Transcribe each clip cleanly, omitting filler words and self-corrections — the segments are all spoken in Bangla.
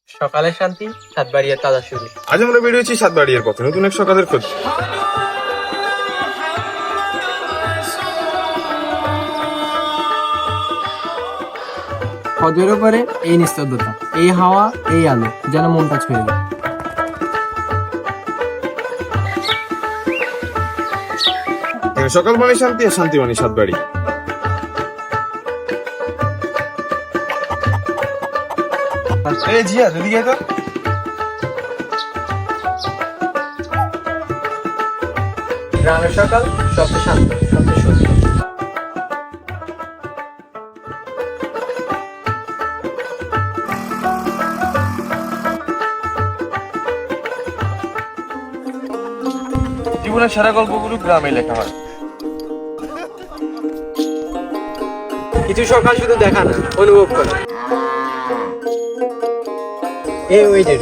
সকালের শান্তি, সাতবাড়িয়ার তাজা শুরু। আজ আমরা বেরিয়েছি সাতবাড়িয়ার পথে নতুন এক সকালের খোঁজ। ফজরের পরে এই নিস্তব্ধতা, এই হাওয়া, এই আলো যেন মনটা ছুঁয়ে যায়। সকাল মানে শান্তি আর শান্তি মানে সাতবাড়ি। এই জিয়া যদি তো গ্রামের সকাল সবচেয়ে শান্ত, সবচেয়ে সুন্দর। জীবনের সেরা গল্পগুলো গ্রামে লেখা হয়। কিছু সকাল শুধু দেখা না, অনুভব করে। ওই যে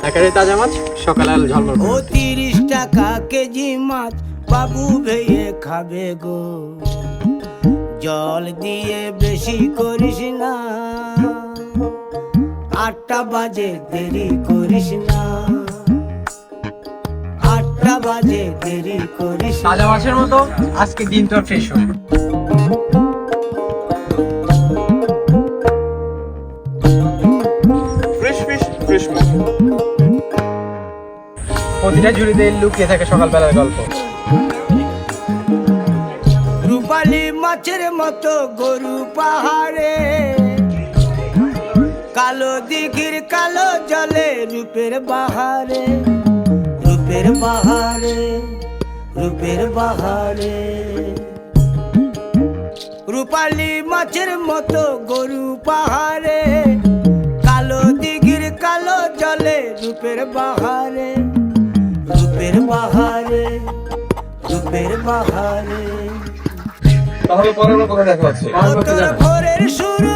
আকারে তাজা মাছ, সকালে আলো ঝলমল করে। 30 টাকা কেজি মাছ বাবু ভেয়ে খাবে গো, জল দিয়ে বেশি করিস না, 8টা বাজে দেরি করিস না, 8টা বাজে দেরি করিস না। তাজা মাছের মতো আজকে দিন তো ফ্রেশ হবে। ফ্রেশ ফিশ, ফ্রেশ মাছ। প্রতিটা ঝুড়িতে লুকিয়ে থাকে সকালবেলার গল্প। রূপালী মাছের মতো গরু পাহাড়ে, কালো দিঘির কালো জলে রূপের বাহারে, রূপের বাহারে, রূপের বাহারে। রূপালী মাছের মতো গরু পাহাড়ে, কালো দিঘির কালো জলে রূপের বাহারে, রূপের বাহারে, রূপের বাহারে। তাহলে পরের কথা দেখা হচ্ছে। তোর ভোরের শুরু